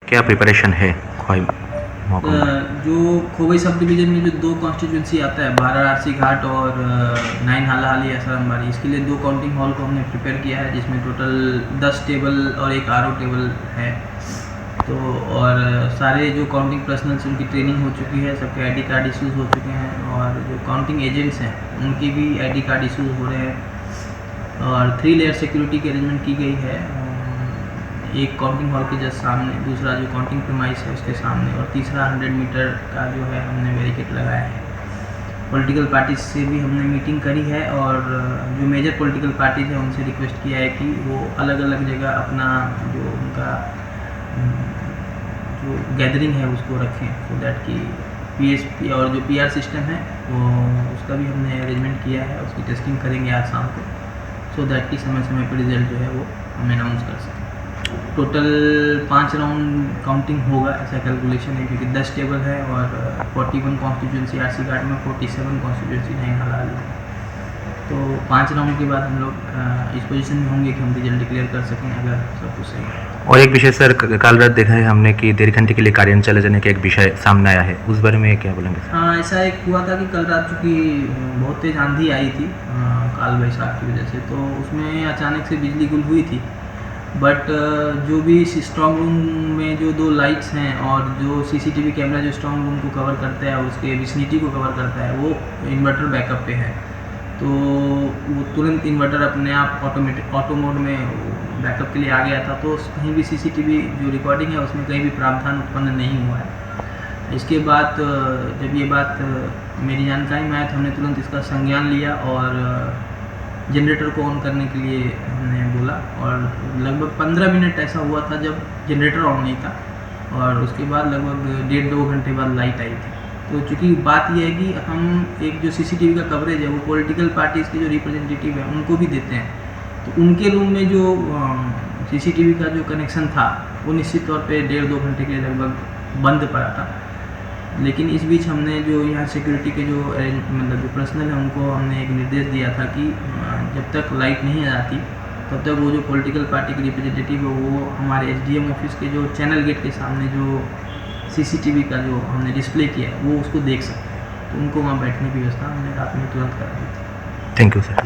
क्या प्रिपरेशन है खोई महकुमा? जो खोवई सब डिवीज़न में जो 2 कॉन्स्टिट्यूंसी आता है, बारारसी घाट और 9 हालाहाली असलमबाड़ी, इसके लिए 2 काउंटिंग हॉल को हमने प्रिपेयर किया है, जिसमें टोटल 10 टेबल और एक आरओ टेबल है। तो और सारे जो काउंटिंग पर्सनल्स उनकी ट्रेनिंग हो चुकी है, सबके आईडी कार्ड इशूज़ हो चुके हैं, और जो काउंटिंग एजेंट्स हैं उनकी भी आईडी कार्ड इशूज़ हो रहे हैं, और 3 लेयर सिक्योरिटी की अरेंजमेंट की गई है। एक काउंटिंग हॉल के जस्ट सामने, दूसरा जो काउंटिंग प्रीमाइस है उसके सामने, और तीसरा 100 मीटर का जो है हमने बैरिकेड लगाया है। पॉलिटिकल पार्टीज से भी हमने मीटिंग करी है, और जो मेजर पॉलिटिकल पार्टीज हैं उनसे रिक्वेस्ट किया है कि वो अलग अलग जगह अपना जो उनका जो गैदरिंग है उसको रखें, सो दैट कि पीएसपी और जो पीआर सिस्टम है वो उसका भी हमने अरेंजमेंट किया है, उसकी टेस्टिंग करेंगे आज शाम को, सो दैट कि समय समय पर रिजल्ट जो है वो हम अनाउंस कर सकें। टोटल 5 राउंड काउंटिंग होगा, ऐसा कैलकुलेशन है, क्योंकि 10 टेबल है और 41 कॉन्स्टिट्यूंसी आरसी घाट में, 47 कॉन्स्टिट्यूंसी 9 हालाहाली है। तो 5 राउंड के बाद हम लोग इस पोजीशन में होंगे कि हम रिजल्ट डिक्लेयर कर सकें अगर सब कुछ सही है। और एक विषय सर, कल रात देखा है हमने कि 1.5 घंटे के लिए कार्यालय चले जाने का एक विषय सामने आया है, उस बारे में क्या बोलेंगे सर? हाँ, ऐसा एक हुआ था कि कल रात चूँकि बहुत तेज़ आंधी आई थी काल वैसाख की वजह से, तो उसमें अचानक से बिजली गुल हुई थी। बट जो भी स्ट्रॉन्ग रूम में जो 2 लाइट्स हैं और जो सीसीटीवी कैमरा जो स्ट्रॉन्ग रूम को कवर करता है, उसके विसिनिटी को कवर करता है, वो इन्वर्टर बैकअप पे है। तो वो तुरंत इन्वर्टर अपने आप ऑटो मोड में बैकअप के लिए आ गया था, तो कहीं भी सीसीटीवी जो रिकॉर्डिंग है उसमें कहीं भी प्रावधान उत्पन्न नहीं हुआ है। इसके बाद जब ये बात मेरी जानकारी में आया तो हमने तुरंत इसका संज्ञान लिया और जनरेटर को ऑन करने के लिए हमने बोला, और लगभग 15 मिनट ऐसा हुआ था जब जनरेटर ऑन नहीं था, और उसके बाद लगभग 1.5-2 घंटे बाद लाइट आई थी। तो चूँकि बात यह है कि हम एक जो सीसीटीवी का कवरेज है वो पॉलिटिकल पार्टीज़ के जो रिप्रेजेंटेटिव हैं उनको भी देते हैं, तो उनके रूम में जो सीसीटीवी का जो कनेक्शन था वो निश्चित तौर पे 1.5-2 घंटे के लिए लगभग बंद पड़ा था। लेकिन इस बीच हमने जो यहाँ सिक्योरिटी के जो मतलब जो पर्सनल है उनको हमने एक निर्देश दिया था कि जब तक लाइट नहीं आ जाती तब तक वो जो पॉलिटिकल पार्टी के रिप्रेजेंटेटिव है वो हमारे एसडीएम ऑफिस के जो चैनल गेट के सामने जो सीसीटीवी का जो हमने डिस्प्ले किया है वो उसको देख सकते हैं, तो उनको वहाँ बैठने की व्यवस्था हमने रात में तुरंत करा दी थी। Thank you sir.